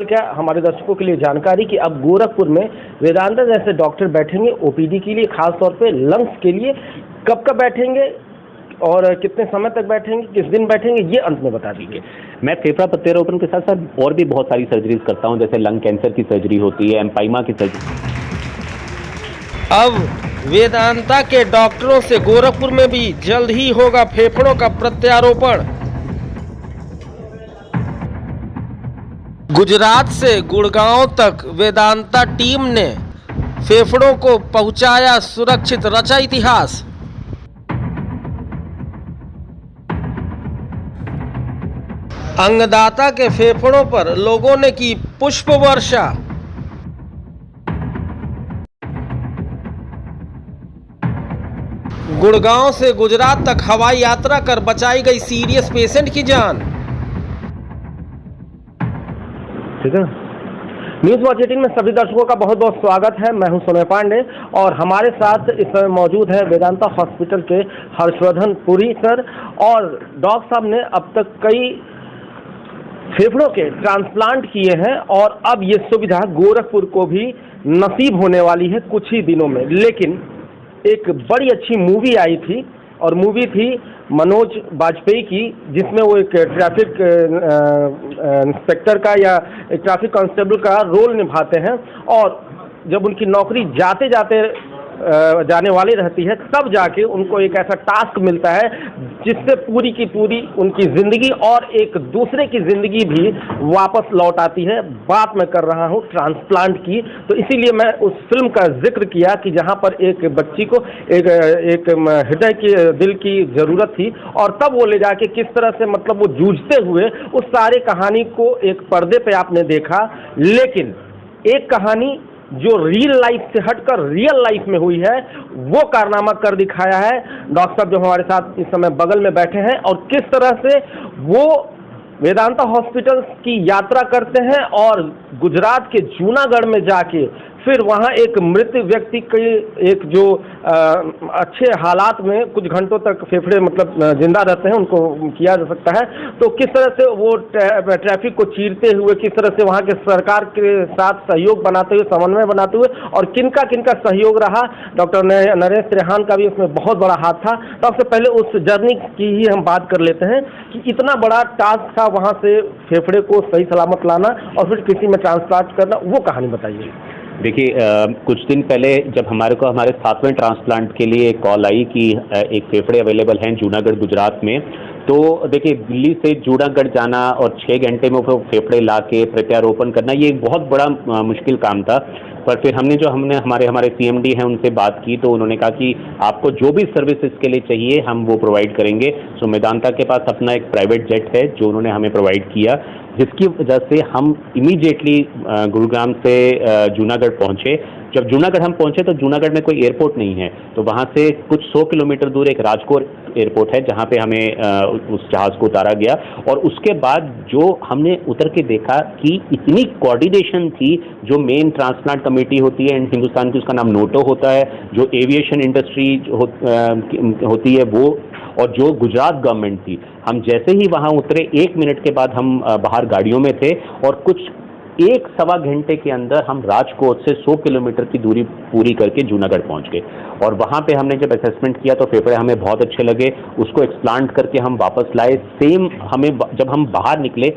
क्या हमारे दर्शकों के लिए जानकारी कि अब गोरखपुर में वेदांता जैसे डॉक्टर बैठेंगे ओपीडी के लिए, खास तौर पे लंग्स के लिए। कब कब बैठेंगे और कितने समय तक बैठेंगे, किस दिन बैठेंगे, ये अंत में बता दीजिए। मैं फेफड़ा प्रत्यारोपण के साथ साथ और भी बहुत सारी सर्जरीज करता हूं, जैसे लंग कैंसर की सर्जरी होती है, एम्पाइमा की सर्जरी। अब वेदांता के डॉक्टरों से गोरखपुर में भी जल्द ही होगा फेफड़ों का प्रत्यारोपण। गुजरात से गुड़गांव तक वेदांता टीम ने फेफड़ों को पहुंचाया सुरक्षित, रचा इतिहास। अंगदाता के फेफड़ों पर लोगों ने की पुष्प वर्षा। गुड़गांव से गुजरात तक हवाई यात्रा कर बचाई गई सीरियस पेशेंट की जान। ठीक है, न्यूज वॉच 18 में सभी दर्शकों का बहुत बहुत स्वागत है। मैं हूं सोनय पांडे और हमारे साथ इस समय मौजूद है वेदांता हॉस्पिटल के हर्षवर्धन पुरी सर। और डॉक्टर साहब ने अब तक कई फेफड़ों के ट्रांसप्लांट किए हैं और अब ये सुविधा गोरखपुर को भी नसीब होने वाली है कुछ ही दिनों में। लेकिन एक बड़ी अच्छी मूवी आई थी और मूवी थी मनोज बाजपेयी की, जिसमें वो एक ट्रैफिक इंस्पेक्टर का या एक ट्रैफिक कांस्टेबल का रोल निभाते हैं और जब उनकी नौकरी जाते जाते जाने वाली रहती है तब जाके उनको एक ऐसा टास्क मिलता है जिससे पूरी की पूरी उनकी ज़िंदगी और एक दूसरे की ज़िंदगी भी वापस लौट आती है। बात मैं कर रहा हूँ ट्रांसप्लांट की। तो इसीलिए मैं उस फिल्म का जिक्र किया कि जहाँ पर एक बच्ची को एक हृदय की, दिल की ज़रूरत थी और तब वो ले जाके किस तरह से मतलब वो जूझते हुए उस सारे कहानी को एक पर्दे पे आपने देखा। लेकिन एक कहानी जो रियल लाइफ से हटकर रियल लाइफ में हुई है वो कारनामा कर दिखाया है डॉक्टर साहब जो हमारे साथ इस समय बगल में बैठे हैं, और किस तरह से वो वेदांता हॉस्पिटल की यात्रा करते हैं और गुजरात के जूनागढ़ में जाके फिर वहाँ एक मृत व्यक्ति के एक जो अच्छे हालात में कुछ घंटों तक फेफड़े मतलब जिंदा रहते हैं उनको किया जा सकता है। तो किस तरह से वो ट्रैफिक को चीरते हुए, किस तरह से वहाँ के सरकार के साथ सहयोग बनाते हुए, समन्वय बनाते हुए, और किनका किनका सहयोग रहा। डॉक्टर नरेश त्रेहान का भी उसमें बहुत बड़ा हाथ था। तो सबसे पहले उस जर्नी की ही हम बात कर लेते हैं कि इतना बड़ा टास्क था वहाँ से फेफड़े को सही सलामत लाना और फिर किसी में ट्रांसप्लांट करना, वो कहानी बताइए। देखिए, कुछ दिन पहले जब हमारे 7वें ट्रांसप्लांट के लिए कॉल आई कि एक फेफड़े अवेलेबल हैं जूनागढ़ गुजरात में, तो देखिए दिल्ली से जूनागढ़ जाना और 6 घंटे में फेफड़े ला के प्रत्यारोपण करना ये एक बहुत बड़ा मुश्किल काम था। पर फिर हमने हमारे सीएमडी हैं उनसे बात की तो उन्होंने कहा कि आपको जो भी सर्विस इसके लिए चाहिए हम वो प्रोवाइड करेंगे। सो मेदांता के पास अपना एक प्राइवेट जेट है जो उन्होंने हमें प्रोवाइड किया, जिसकी वजह से हम इमीडिएटली गुरुग्राम से जूनागढ़ पहुंचे। जब जूनागढ़ हम पहुंचे तो जूनागढ़ में कोई एयरपोर्ट नहीं है, तो वहां से कुछ 100 किलोमीटर दूर एक राजकोट एयरपोर्ट है जहां पे हमें उस जहाज को उतारा गया। और उसके बाद जो हमने उतर के देखा कि इतनी कोऑर्डिनेशन थी, जो मेन ट्रांसप्लांट कमेटी होती है हिंदुस्तान की, उसका नाम नोटो होता है, जो एविएशन इंडस्ट्री होती है वो, और जो गुजरात गवर्नमेंट थी। हम जैसे ही वहां उतरे 1 मिनट के बाद हम बाहर गाड़ियों में थे और कुछ 1-1.25 घंटे के अंदर हम राजकोट से 100 किलोमीटर की दूरी पूरी करके जूनागढ़ पहुंच गए। और वहां पे हमने जब असेसमेंट किया तो फेफड़े हमें बहुत अच्छे लगे, उसको एक्सप्लांट करके हम वापस लाए। सेम हमें जब हम बाहर निकले,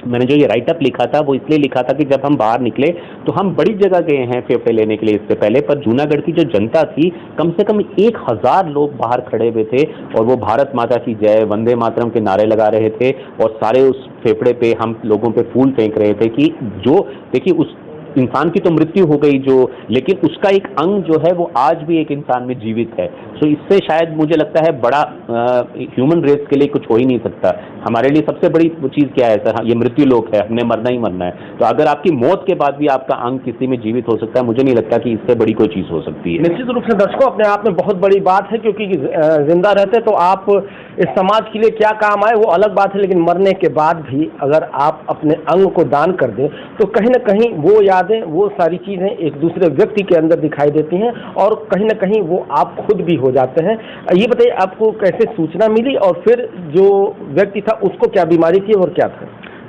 मैंने जो ये राइटअप लिखा था वो इसलिए लिखा था कि जब हम बाहर निकले तो हम बड़ी जगह गए हैं फेफड़े लेने के लिए इससे पहले, पर जूनागढ़ की जो जनता थी कम से कम 1000 लोग बाहर खड़े हुए थे और वो भारत माता की जय, वंदे मातरम के नारे लगा रहे थे और सारे उस फेफड़े पे हम लोगों पे फूल फेंक रहे थे कि जो देखिए उस इंसान की तो मृत्यु हो गई जो, लेकिन उसका एक अंग जो है वो आज भी एक इंसान में जीवित है। सो इससे शायद मुझे लगता है बड़ा ह्यूमन रेस के लिए कुछ हो ही नहीं सकता। हमारे लिए सबसे बड़ी चीज़ क्या है सर, ये मृत्यु लोक है, हमने मरना ही मरना है। तो अगर आपकी मौत के बाद भी आपका अंग किसी में जीवित हो सकता है, मुझे नहीं लगता कि इससे बड़ी कोई चीज़ हो सकती है। निश्चित रूप से दर्शकों अपने आप में बहुत बड़ी बात है, क्योंकि जिंदा रहते तो आप इस समाज के लिए क्या काम आए वो अलग बात है, लेकिन मरने के बाद भी अगर आप अपने अंग को दान कर दें तो कहीं ना कहीं वो यादें, वो सारी चीज़ें एक दूसरे व्यक्ति के अंदर दिखाई देती हैं और कहीं ना कहीं वो आप खुद भी हो जाते हैं। ये बताइए आपको कैसे सूचना मिली और फिर जो व्यक्ति था उसको क्या बीमारी थी और क्या था?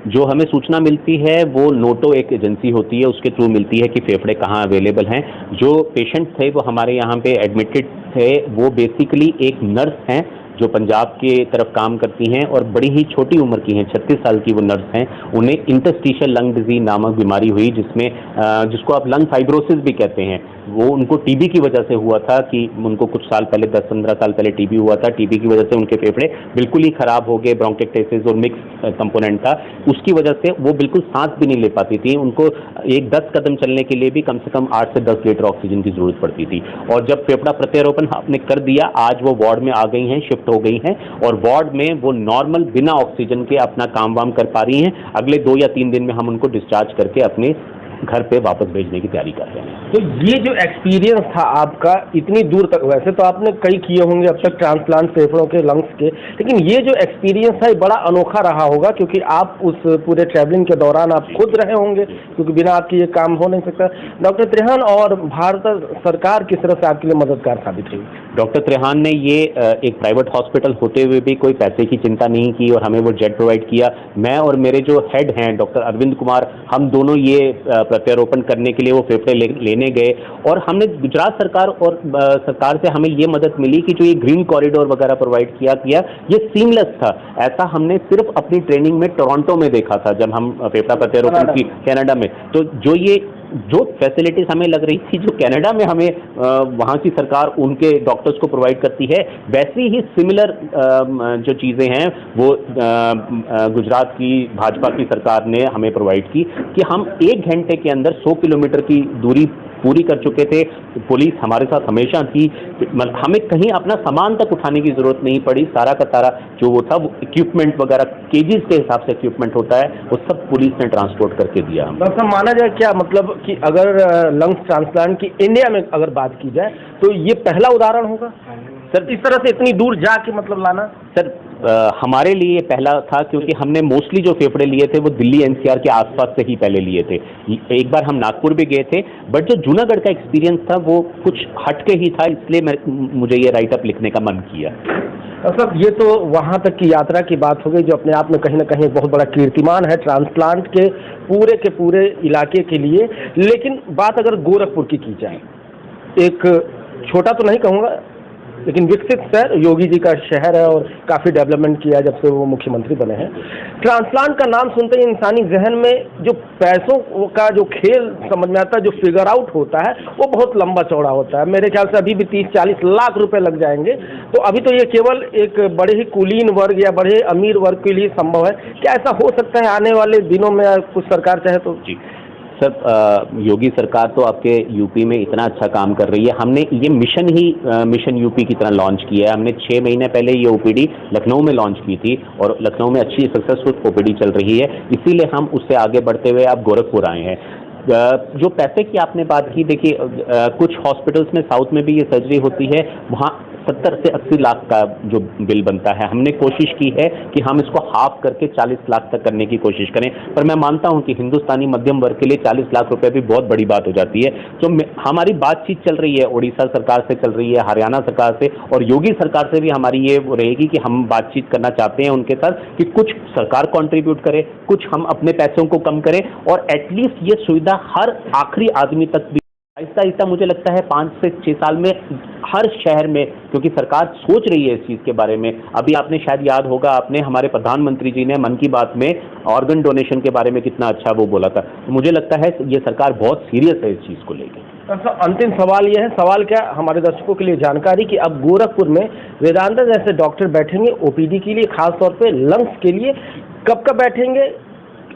जो हमें सूचना मिलती है वो नोटो एक एजेंसी होती है, उसके थ्रू मिलती है कि फेफड़े कहाँ अवेलेबल हैं। जो पेशेंट थे वो हमारे यहाँ पे एडमिटेड थे, वो बेसिकली एक नर्स हैं जो पंजाब के तरफ काम करती हैं और बड़ी ही छोटी उम्र की हैं, 36 साल की वो नर्स हैं। उन्हें इंटरस्टिशियल लंग डिजीज नामक बीमारी हुई, जिसको आप लंग फाइब्रोसिस भी कहते हैं। वो उनको टीबी की वजह से हुआ था कि उनको कुछ साल पहले 10-15 साल पहले टीबी हुआ था। टीबी की वजह से उनके फेफड़े बिल्कुल ही खराब हो गए, ब्रोंकाइटिस और मिक्स कंपोनेंट था, उसकी वजह से वो बिल्कुल सांस भी नहीं ले पाती थी। उनको एक 10 कदम चलने के लिए भी कम से कम 8 से 10 लीटर ऑक्सीजन की जरूरत पड़ती थी। और जब फेफड़ा प्रत्यारोपण आपने कर दिया, आज वो वार्ड में आ गई हैं, शिफ्ट हो गई हैं और वार्ड में वो नॉर्मल बिना ऑक्सीजन के अपना काम वाम कर पा रही हैं। अगले 2 या 3 दिन में हम उनको डिस्चार्ज करके अपने घर पे वापस भेजने की तैयारी कर रहे हैं। तो ये जो एक्सपीरियंस था आपका इतनी दूर तक, वैसे तो आपने कई किए होंगे अब तक ट्रांसप्लांट फेफड़ों के, लंग्स के, लेकिन ये जो एक्सपीरियंस था ये बड़ा अनोखा रहा होगा क्योंकि आप उस पूरे ट्रैवलिंग के दौरान आप खुद रहे होंगे, क्योंकि बिना आपके ये काम हो नहीं सकता। डॉक्टर त्रेहान और भारत सरकार किस तरह से आपके लिए मददगार साबित हुई? डॉक्टर त्रेहान ने ये एक प्राइवेट हॉस्पिटल होते हुए भी कोई पैसे की चिंता नहीं की और हमें वो जेट प्रोवाइड किया। मैं और मेरे जो हेड हैं डॉक्टर अरविंद कुमार, हम दोनों ये प्रत्यारोपण करने के लिए वो फेफड़े लेने गए और हमने गुजरात सरकार और सरकार से हमें ये मदद मिली कि जो ये ग्रीन कॉरिडोर वगैरह प्रोवाइड किया ये सीमलेस था। ऐसा हमने सिर्फ अपनी ट्रेनिंग में टोरंटो में देखा था जब हम फेफड़ा प्रत्यारोपण की कनाडा में। तो जो फैसिलिटीज हमें लग रही थी जो कनाडा में हमें वहाँ की सरकार उनके डॉक्टर्स को प्रोवाइड करती है, वैसी ही सिमिलर जो चीज़ें हैं वो गुजरात की भाजपा की सरकार ने हमें प्रोवाइड की कि हम 1 घंटे के अंदर 100 किलोमीटर की दूरी पूरी कर चुके थे। पुलिस हमारे साथ हमेशा थी, हमें कहीं अपना सामान तक उठाने की जरूरत नहीं पड़ी। सारा का सारा जो वो था, वो इक्विपमेंट वगैरह केजीज के हिसाब से इक्विपमेंट होता है, वो सब पुलिस ने ट्रांसपोर्ट करके दिया। डॉक्टर साहब, माना जाए क्या मतलब कि अगर लंग्स ट्रांसप्लांट की इंडिया में अगर बात की जाए तो ये पहला उदाहरण होगा सर, इस तरह से इतनी दूर जाके मतलब लाना? सर हमारे लिए ये पहला था क्योंकि हमने मोस्टली जो फेफड़े लिए थे वो दिल्ली एनसीआर के आसपास से ही पहले लिए थे। एक बार हम नागपुर भी गए थे, बट जो जूनागढ़ का एक्सपीरियंस था वो कुछ हटके ही था, इसलिए मुझे ये राइट अप लिखने का मन किया। सब ये तो वहाँ तक की यात्रा की बात हो गई जो अपने आप में कहीं ना कहीं एक बहुत बड़ा कीर्तिमान है ट्रांसप्लांट के पूरे इलाके के लिए। लेकिन बात अगर गोरखपुर की जाए, एक छोटा तो नहीं कहूँगा लेकिन विकसित शहर, योगी जी का शहर है और काफ़ी डेवलपमेंट किया जब से वो मुख्यमंत्री बने हैं। ट्रांसप्लांट का नाम सुनते ही इंसानी जहन में जो पैसों का जो खेल समझ में आता है, जो फिगर आउट होता है वो बहुत लंबा चौड़ा होता है। मेरे ख्याल से अभी भी 30-40 लाख रुपए लग जाएंगे। तो अभी तो ये केवल एक बड़े ही कुलीन वर्ग या बड़े अमीर वर्ग के लिए संभव है। क्या ऐसा हो सकता है आने वाले दिनों में कुछ सरकार चाहे तो? जी सर, योगी सरकार तो आपके यूपी में इतना अच्छा काम कर रही है। हमने ये मिशन यूपी की तरह लॉन्च किया है। हमने 6 महीने पहले ये ओपीडी लखनऊ में लॉन्च की थी और लखनऊ में अच्छी सक्सेसफुल ओपीडी चल रही है, इसीलिए हम उससे आगे बढ़ते हुए आप गोरखपुर आए हैं। जो पैसे की आपने बात की, देखिए कुछ हॉस्पिटल्स में साउथ में भी ये सर्जरी होती है, वहाँ 70 से 80 लाख का जो बिल बनता है। हमने कोशिश की है कि हम इसको हाफ करके 40 लाख तक करने की कोशिश करें, पर मैं मानता हूं कि हिंदुस्तानी मध्यम वर्ग के लिए 40 लाख रुपए भी बहुत बड़ी बात हो जाती है। तो हमारी बातचीत चल रही है, उड़ीसा सरकार से चल रही है, हरियाणा सरकार से, और योगी सरकार से भी हमारी ये रहेगी कि हम बातचीत करना चाहते हैं उनके साथ कि कुछ सरकार कॉन्ट्रीब्यूट करे, कुछ हम अपने पैसों को कम करें और एटलीस्ट ये सुविधा हर आखिरी आदमी तक भी आहिस्ता आहिस्ता, मुझे लगता है 5 से 6 साल में हर शहर में, क्योंकि सरकार सोच रही है इस चीज़ के बारे में। अभी आपने शायद याद होगा, आपने हमारे प्रधानमंत्री जी ने मन की बात में ऑर्गन डोनेशन के बारे में कितना अच्छा वो बोला था। तो मुझे लगता है ये सरकार बहुत सीरियस है इस चीज़ को लेकर। अंतिम सवाल ये है, सवाल क्या हमारे दर्शकों के लिए जानकारी कि अब गोरखपुर में वेदांता जैसे डॉक्टर बैठेंगे ओपीडी के लिए, खासतौर पर लंग्स के लिए, कब बैठेंगे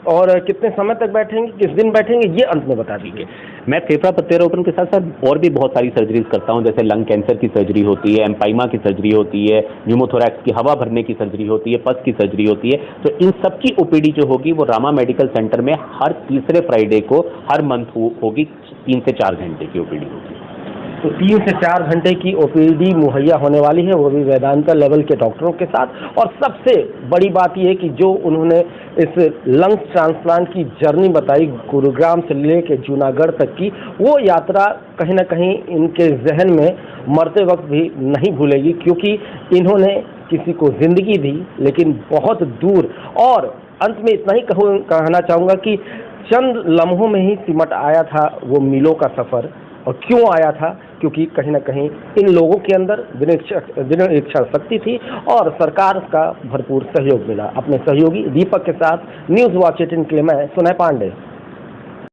और कितने समय तक बैठेंगे, किस दिन बैठेंगे, ये अंत में बता दीजिए। मैं फेफड़ा प्रत्यारोपण के साथ साथ और भी बहुत सारी सर्जरीज करता हूं, जैसे लंग कैंसर की सर्जरी होती है, एम्पाइमा की सर्जरी होती है, न्यूमोथोरैक्स की हवा भरने की सर्जरी होती है, पस की सर्जरी होती है। तो इन सब की ओपीडी जो होगी वो रामा मेडिकल सेंटर में हर तीसरे फ्राइडे को हर मंथ होगी। 3 से 4 घंटे की ओपीडी होगी। तो 3 से 4 घंटे की ओपीडी मुहैया होने वाली है, वो भी वेदांता लेवल के डॉक्टरों के साथ। और सबसे बड़ी बात यह कि जो उन्होंने इस लंग्स ट्रांसप्लांट की जर्नी बताई, गुरुग्राम से लेके जूनागढ़ तक की, वो यात्रा कहीं ना कहीं इनके जहन में मरते वक्त भी नहीं भूलेगी, क्योंकि इन्होंने किसी को जिंदगी दी, लेकिन बहुत दूर और अंत में इतना ही कहना चाहूँगा कि चंद लम्हों में ही सिमट आया था वो मीलों का सफ़र। और क्यों आया था? क्योंकि कहीं ना कहीं इन लोगों के अंदर दृढ़ इच्छा शक्ति थी और सरकार का भरपूर सहयोग मिला। अपने सहयोगी दीपक के साथ न्यूज़ वॉच 18 के लिए मैं सुनय पांडे।